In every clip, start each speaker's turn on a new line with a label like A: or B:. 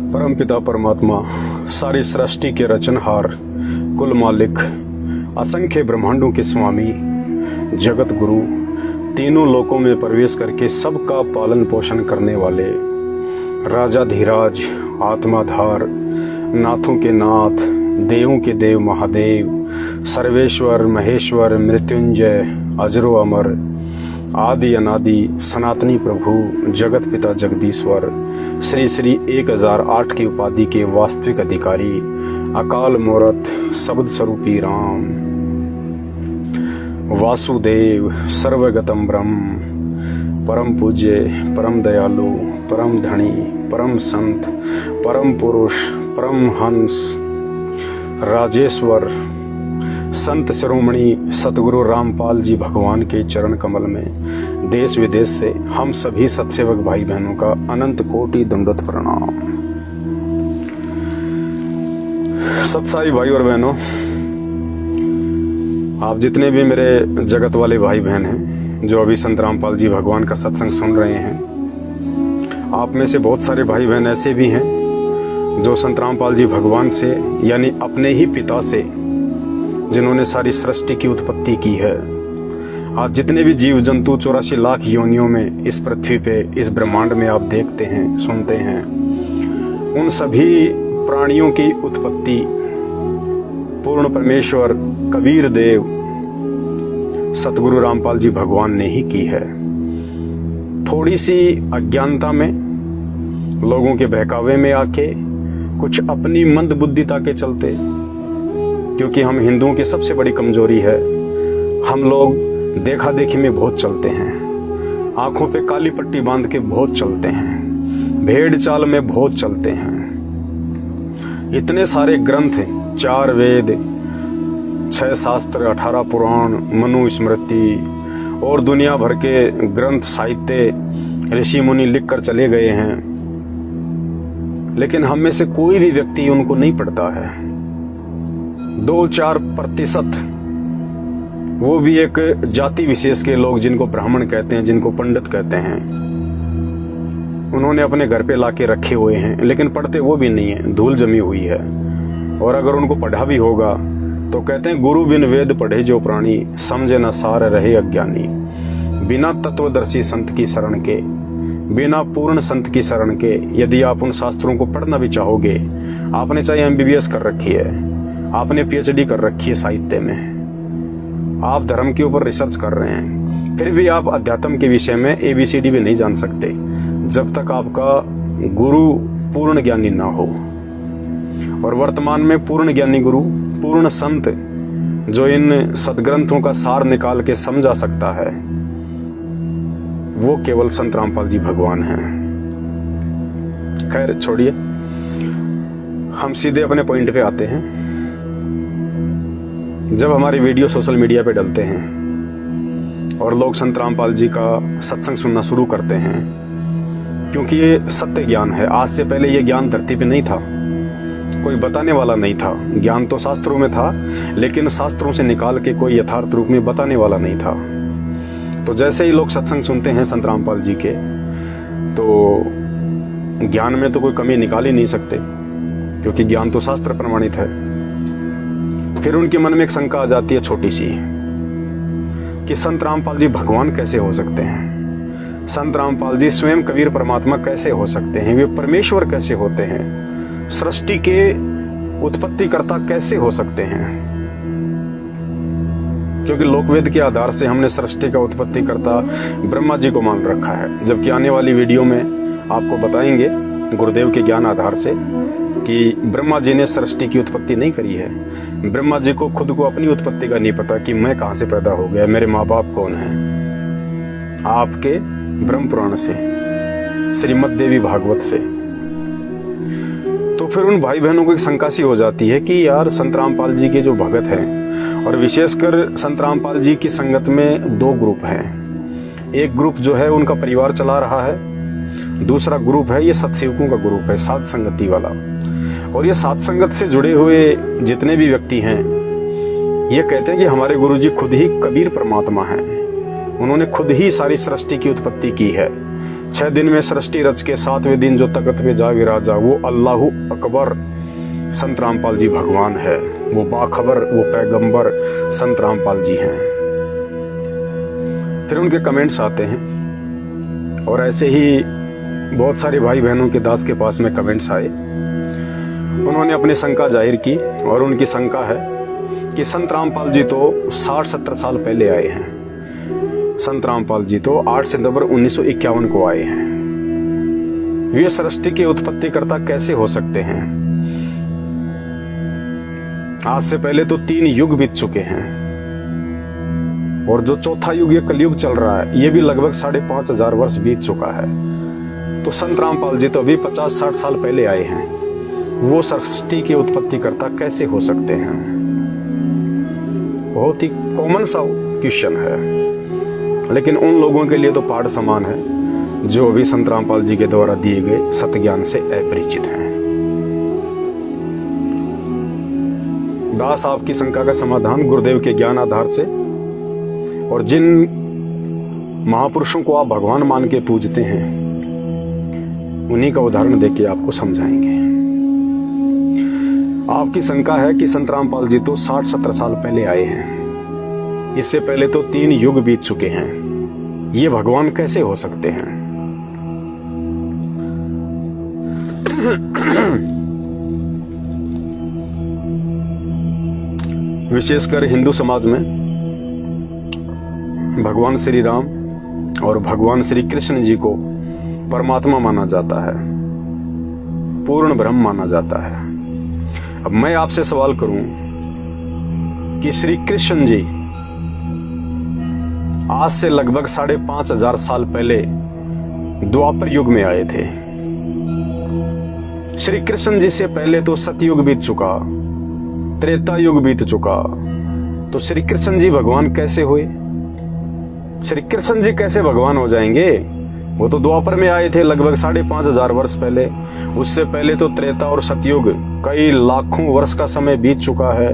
A: परमपिता परमात्मा, सारी सृष्टि के रचनहार, कुल मालिक, असंख्य ब्रह्मांडों के स्वामी, जगत गुरु, तीनों लोकों में प्रवेश करके सबका पालन पोषण करने वाले, राजाधिराज, आत्माधार, नाथों के नाथ, देवों के देव महादेव, सर्वेश्वर महेश्वर, मृत्युंजय, अजरो अमर, आदि अनादि, सनातनी प्रभु, जगत पिता जगदीश्वर, श्री श्री 1008 की उपाधि के वास्तविक अधिकारी, अकाल मूरत, शब्द स्वरूपी राम, वासुदेव, सर्वगतम ब्रह्म, परम पूज्य, परम दयालु, परम धनी, परम संत, परम पुरुष, परम हंस, राजेश्वर, संत शिरोमणि सतगुरु रामपाल जी भगवान के चरण कमल में देश विदेश से हम सभी सत्सेवक भाई बहनों का अनंत कोटि दंडवत प्रणाम। सत्साई भाई और बहनों, आप जितने भी मेरे जगत वाले भाई बहन हैं जो अभी संत रामपाल जी भगवान का सत्संग सुन रहे हैं, आप में से बहुत सारे भाई बहन ऐसे भी हैं जो संत रामपाल जी भगवान से यानी अपने ही पिता से, जिन्होंने सारी सृष्टि की उत्पत्ति की है, आज जितने भी जीव जंतु 84 लाख योनियों में इस पृथ्वी पे, इस ब्रह्मांड में आप देखते हैं, सुनते हैं, उन सभी प्राणियों की उत्पत्ति पूर्ण परमेश्वर कबीर देव सतगुरु रामपाल जी भगवान ने ही की है। थोड़ी सी अज्ञानता में, लोगों के बहकावे में आके, कुछ अपनी मंद बुद्धिता के चलते, क्योंकि हम हिंदुओं की सबसे बड़ी कमजोरी है, हम लोग देखा देखी में बहुत चलते हैं, आंखों पे काली पट्टी बांध के बहुत चलते हैं, भेड़ चाल में बहुत चलते हैं। इतने सारे ग्रंथ, 4 वेद, 6 शास्त्र, 18 पुराण, मनु स्मृति और दुनिया भर के ग्रंथ साहित्य ऋषि मुनि लिख कर चले गए हैं, लेकिन हम में से कोई भी व्यक्ति उनको नहीं पढ़ता है। 2-4%, वो भी एक जाति विशेष के लोग जिनको ब्राह्मण कहते हैं, जिनको पंडित कहते हैं, उन्होंने अपने घर पे लाके रखे हुए हैं, लेकिन पढ़ते वो भी नहीं है, धूल जमी हुई है। और अगर उनको पढ़ा भी होगा तो कहते हैं गुरु बिन वेद पढ़े जो प्राणी, समझे न सार रहे अज्ञानी। बिना तत्वदर्शी संत की शरण के, बिना पूर्ण संत की शरण के यदि आप उन शास्त्रों को पढ़ना भी चाहोगे, आपने चाहे MBBS कर रखी है, आपने PhD कर रखी है साहित्य में, आप धर्म के ऊपर रिसर्च कर रहे हैं, फिर भी आप अध्यात्म के विषय में ABCD भी नहीं जान सकते जब तक आपका गुरु पूर्ण ज्ञानी ना हो। और वर्तमान में पूर्ण ज्ञानी गुरु, पूर्ण संत जो इन सदग्रंथों का सार निकाल के समझा सकता है, वो केवल संत रामपाल जी भगवान हैं। खैर छोड़िए, हम सीधे अपने पॉइंट पे आते हैं। जब हमारी वीडियो सोशल मीडिया पे डलते हैं और लोग संत रामपाल जी का सत्संग सुनना शुरू करते हैं, क्योंकि ये सत्य ज्ञान है। आज से पहले ये ज्ञान धरती पे नहीं था, कोई बताने वाला नहीं था। ज्ञान तो शास्त्रों में था, लेकिन शास्त्रों से निकाल के कोई यथार्थ रूप में बताने वाला नहीं था। तो जैसे ही लोग सत्संग सुनते हैं संत रामपाल जी के, तो ज्ञान में तो कोई कमी निकाल ही नहीं सकते, क्योंकि ज्ञान तो शास्त्र प्रमाणित है। फिर उनके मन में एक शंका आ जाती है छोटी सी, कि संत रामपाल जी भगवान कैसे हो सकते हैं, संत रामपाल जी स्वयं कबीर परमात्मा कैसे हो सकते हैं, वे परमेश्वर कैसे होते हैं, सृष्टि के उत्पत्तिकर्ता कैसे हो सकते हैं। क्योंकि लोकवेद के आधार से हमने सृष्टि का उत्पत्तिकर्ता ब्रह्मा जी को मान रखा है, जबकि आने वाली वीडियो में आपको बताएंगे गुरुदेव के ज्ञान आधार से कि ब्रह्मा जी ने सृष्टि की उत्पत्ति नहीं करी है। ब्रह्मा जी को खुद को अपनी उत्पत्ति का नहीं पता कि मैं कहां से पैदा हो गया, मेरे माँ बाप कौन हैं। आपके ब्रह्म पुराण से, श्रीमद् देवी भागवत से। तो फिर उन भाई बहनों को एक शंका सी हो जाती है कि यार संत रामपाल जी के जो भगत हैं, और विशेषकर संत रामपाल जी की संगत में 2 ग्रुप हैं। एक ग्रुप जो है उनका परिवार चला रहा है, दूसरा ग्रुप है ये सत्सेवकों का ग्रुप है, साध संगति वाला। और ये साध संगत से जुड़े हुए जितने भी व्यक्ति हैं, ये कहते हैं कि हमारे गुरु जी खुद ही कबीर परमात्मा हैं, उन्होंने खुद ही सारी सृष्टि की उत्पत्ति की है। 6 दिन में सृष्टि रच के 7वें दिन जो तख्त पे जा विराजा, वो अल्लाहु अकबर संत रामपाल जी भगवान है। वो बाखबर, वो पैगंबर संत रामपाल जी हैं। फिर उनके कमेंट्स आते हैं और ऐसे ही बहुत सारे भाई बहनों के दास के पास में कमेंट्स आए। उन्होंने अपनी शंका जाहिर की और उनकी शंका है कि संत रामपाल जी तो 60-70 साल पहले आए हैं। संत रामपाल जी तो 8 सितंबर 1951 को आए हैं। वे सृष्टि के उत्पत्तिकर्ता कैसे हो सकते हैं? आज से पहले तो 3 युग बीत चुके हैं और जो चौथा युग ये कलयुग चल रहा है, ये भी लगभग 5,500 वर्ष बीत चुका है। तो संत रामपाल जी तो अभी 50-60 साल पहले आए हैं। वो सृष्टि के उत्पत्तिकर्ता कैसे हो सकते हैं? बहुत ही कॉमन सा क्वेश्चन है, लेकिन उन लोगों के लिए तो पहाड़ समान है जो अभी संत रामपाल जी के द्वारा दिए गए सत्य ज्ञान से अपरिचित हैं। दास आपकी शंका का समाधान गुरुदेव के ज्ञान आधार से और जिन महापुरुषों को आप भगवान मान के पूजते हैं, उन्हीं का उदाहरण देके आपको समझाएंगे। आपकी शंका है कि संत रामपाल जी तो 60-70 साल पहले आए हैं। इससे पहले तो 3 युग बीत चुके हैं। ये भगवान कैसे हो सकते हैं? विशेषकर हिंदू समाज में भगवान श्री राम और भगवान श्री कृष्ण जी को परमात्मा माना जाता है, पूर्ण ब्रह्म माना जाता है। अब मैं आपसे सवाल करूं कि श्री कृष्ण जी आज से लगभग 5,500 साल पहले द्वापर युग में आए थे। श्री कृष्ण जी से पहले तो सतयुग बीत चुका, त्रेता युग बीत चुका। तो श्री कृष्ण जी भगवान कैसे हुए? श्री कृष्ण जी कैसे भगवान हो जाएंगे? वो तो द्वापर में आए थे लगभग 5,500 वर्ष पहले। उससे पहले तो त्रेता और सतयुग कई लाखों वर्ष का समय बीत चुका है।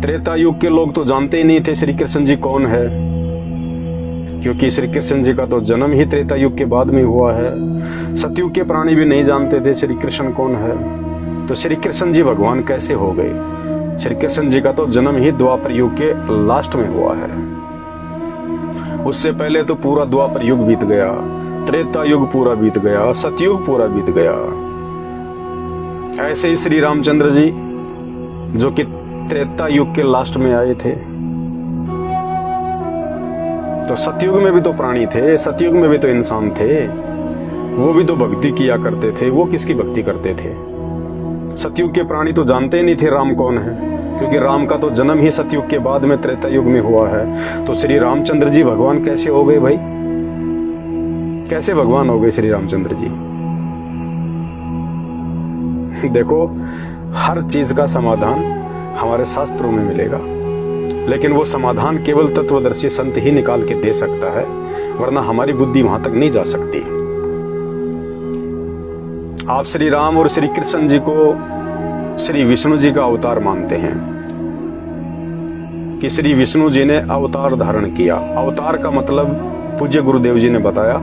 A: त्रेता युग के लोग तो जानते ही नहीं थे श्री कृष्ण जी कौन है, क्योंकि श्री कृष्ण जी का तो जन्म ही त्रेता युग के बाद में हुआ है। सतयुग के प्राणी भी नहीं जानते थे श्री कृष्ण कौन है। तो श्री कृष्ण जी भगवान कैसे हो गए? श्री कृष्ण जी का तो जन्म ही द्वापर युग के लास्ट में हुआ है। उससे पहले तो पूरा द्वापर युग बीत गया, त्रेता युग पूरा बीत गया, सतयुग पूरा बीत गया। ऐसे ही श्री रामचंद्र जी जो कि त्रेता युग के लास्ट में आए थे, तो सतयुग में भी तो प्राणी थे, सतयुग में भी तो इंसान थे। वो भी तो भक्ति किया करते थे। वो किसकी भक्ति करते थे? सतयुग के प्राणी तो जानते ही नहीं थे राम कौन है, क्योंकि राम का तो जन्म ही सतयुग के बाद में त्रेता युग में हुआ है। तो श्री रामचंद्र जी भगवान कैसे हो गए भाई? कैसे भगवान हो गए श्री रामचंद्र जी? देखो, हर चीज का समाधान हमारे शास्त्रों में मिलेगा, लेकिन वो समाधान केवल तत्वदर्शी संत ही निकाल के दे सकता है, वरना हमारी बुद्धि वहां तक नहीं जा सकती। आप श्री राम और श्री कृष्ण जी को श्री विष्णु जी का अवतार मानते हैं कि श्री विष्णु जी ने अवतार धारण किया। अवतार का मतलब पूज्य गुरुदेव जी ने बताया,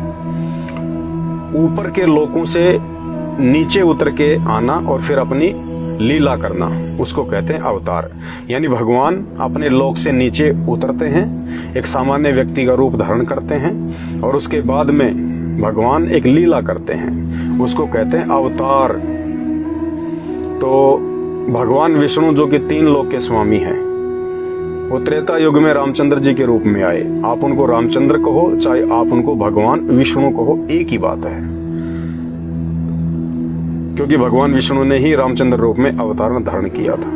A: ऊपर के लोकों से नीचे उतर के आना और फिर अपनी लीला करना, उसको कहते हैं अवतार। यानी भगवान अपने लोक से नीचे उतरते हैं, एक सामान्य व्यक्ति का रूप धारण करते हैं और उसके बाद में भगवान एक लीला करते हैं, उसको कहते हैं अवतार। तो भगवान विष्णु जो कि 3 लोक के स्वामी हैं, वो त्रेता युग में रामचंद्र जी के रूप में आए। आप उनको रामचंद्र कहो चाहे आप उनको भगवान विष्णु कहो, एक ही बात है, क्योंकि भगवान विष्णु ने ही रामचंद्र रूप में अवतार धारण किया था।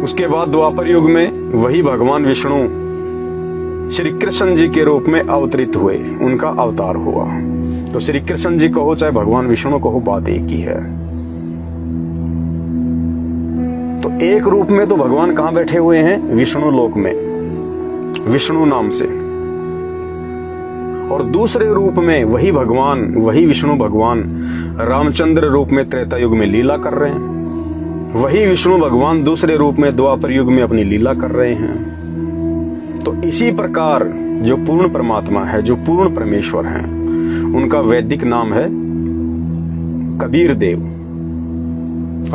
A: उसके बाद द्वापर युग में वही भगवान विष्णु श्री कृष्ण जी के रूप में अवतरित हुए, उनका अवतार हुआ। तो श्री कृष्ण जी कहो चाहे भगवान विष्णु कहो, बात एक ही है। तो एक रूप में तो भगवान कहां बैठे हुए हैं? विष्णु लोक में, विष्णु नाम से। और दूसरे रूप में वही भगवान, वही विष्णु भगवान रामचंद्र रूप में त्रेता युग में लीला कर रहे हैं। वही विष्णु भगवान दूसरे रूप में द्वापर युग में अपनी लीला कर रहे हैं। तो इसी प्रकार जो पूर्ण परमात्मा है, जो पूर्ण परमेश्वर हैं, उनका वैदिक नाम है कबीर देव।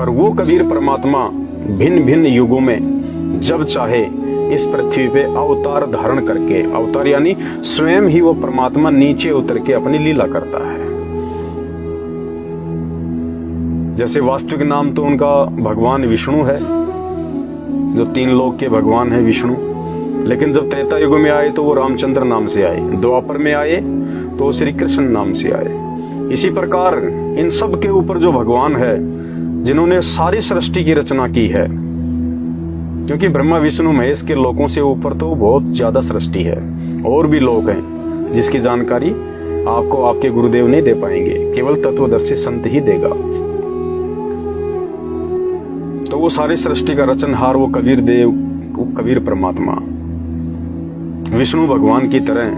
A: और वो कबीर परमात्मा भिन्न भिन्न युगों में जब चाहे इस पृथ्वी पे अवतार धारण करके, अवतार यानी स्वयं ही वो परमात्मा नीचे उतर के अपनी लीला करता है। जैसे वास्तविक नाम तो उनका भगवान विष्णु है, जो 3 लोक के भगवान है विष्णु। लेकिन जब त्रेता युग में आए तो वो रामचंद्र नाम से आए, द्वापर में आए तो श्री कृष्ण नाम से आए। इसी प्रकार इन सब के ऊपर जो भगवान है, जिन्होंने सारी सृष्टि की रचना की है, क्योंकि ब्रह्मा विष्णु महेश के लोकों से ऊपर तो बहुत ज्यादा सृष्टि है, और भी लोक हैं जिसकी जानकारी आपको आपके गुरुदेव नहीं दे पाएंगे, केवल तत्वदर्शी संत ही देगा। तो वो सारी सृष्टि का रचनहार वो कबीर देव, कबीर परमात्मा विष्णु भगवान की तरह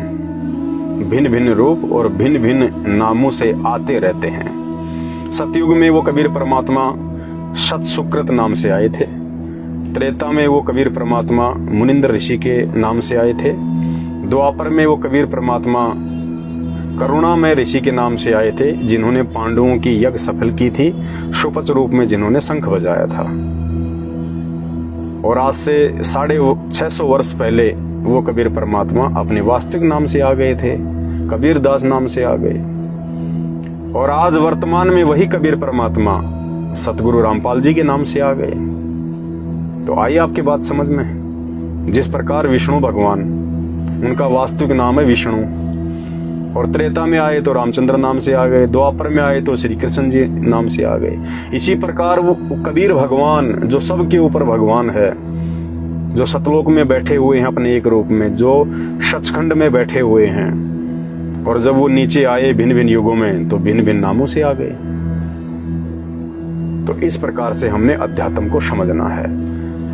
A: भिन्न भिन्न रूप और भिन्न भिन्न नामों से आते रहते हैं। सतयुग में वो कबीर परमात्मा सत सुकृत नाम से आए थे। त्रेता में वो कबीर परमात्मा मुनिंद्र ऋषि के नाम से आए थे। द्वापर में वो कबीर परमात्मा करुणामय ऋषि के नाम से आए थे, जिन्होंने पांडवों की यज्ञ सफल की थी, शुपच रूप में जिन्होंने शंख बजाया था। और आज से 650 वर्ष पहले वो कबीर परमात्मा अपने वास्तविक नाम से आ गए थे, कबीर दास नाम से आ गए। और आज वर्तमान में वही कबीर परमात्मा सतगुरु रामपाल जी के नाम से आ गए। तो आइए आपकी बात समझ में। जिस प्रकार विष्णु भगवान, उनका वास्तविक नाम है विष्णु, और त्रेता में आए तो रामचंद्र नाम से आ गए, द्वापर में आए तो श्री कृष्ण जी नाम से आ गए। इसी प्रकार वो कबीर भगवान जो सबके ऊपर भगवान है, जो सतलोक में बैठे हुए हैं अपने एक रूप में, जो सचखंड में बैठे हुए हैं, और जब वो नीचे आए भिन्न भिन्न युगों में तो भिन्न भिन्न नामों से आ गए। तो इस प्रकार से हमने अध्यात्म को समझना है,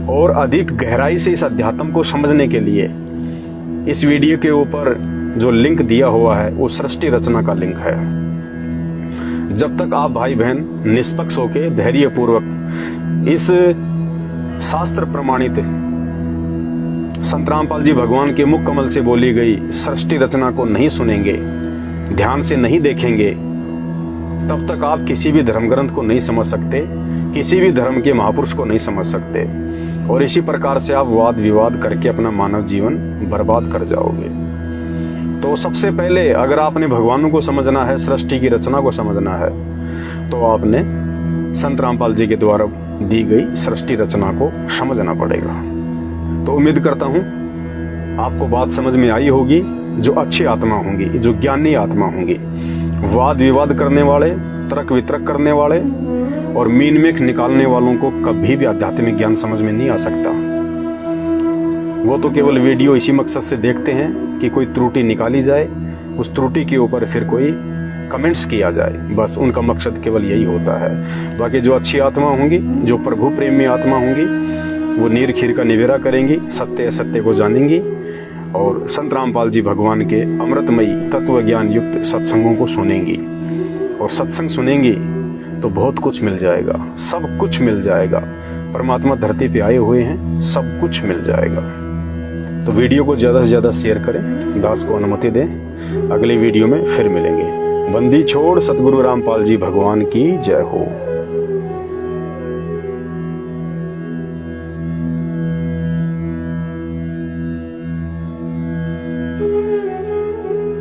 A: और अधिक गहराई से इस अध्यात्म को समझने के लिए इस वीडियो के ऊपर जो लिंक दिया हुआ है वो सृष्टि रचना का लिंक है। जब तक आप भाई बहन निष्पक्ष होकर धैर्य पूर्वक इस शास्त्र प्रमाणित संत रामपाल जी भगवान के मुख कमल से बोली गई सृष्टि रचना को नहीं सुनेंगे, ध्यान से नहीं देखेंगे, तब तक आप किसी भी धर्म ग्रंथ को नहीं समझ सकते, किसी भी धर्म के महापुरुष को नहीं समझ सकते। और इसी प्रकार से आप वाद विवाद करके अपना मानव जीवन बर्बाद कर जाओगे। तो सबसे पहले अगर आपने भगवानों को समझना है, सृष्टि की रचना को समझना है, तो आपने संत रामपाल जी के द्वारा दी गई सृष्टि रचना को समझना पड़ेगा। तो उम्मीद करता हूं आपको बात समझ में आई होगी। जो अच्छी आत्मा होंगी, जो ज्ञानी आत्मा होंगी, वाद विवाद करने वाले, तर्क वितर्क करने वाले और मीन मेख निकालने वालों को कभी भी आध्यात्मिक ज्ञान समझ में नहीं आ सकता। वो तो केवल वीडियो इसी मकसद से देखते हैं कि कोई त्रुटि निकाली जाए, उस त्रुटि के ऊपर फिर कोई कमेंट्स किया जाए, बस उनका मकसद केवल यही होता है। बाकी जो अच्छी आत्मा होंगी, जो प्रभु प्रेमी आत्मा होंगी, वो नीर खीर का निवेरा करेंगी, सत्य असत्य को जानेंगी और संत रामपाल जी भगवान के अमृतमयी तत्व ज्ञान युक्त सत्संगों को सुनेंगी। और सत्संग सुनेंगी तो बहुत कुछ मिल जाएगा, सब कुछ मिल जाएगा। परमात्मा धरती पे आए हुए हैं, सब कुछ मिल जाएगा। तो वीडियो को ज्यादा से ज्यादा शेयर करें, दास को अनुमति दें। अगली वीडियो में फिर मिलेंगे। बंदी छोड़ सतगुरु रामपाल जी भगवान की जय हो।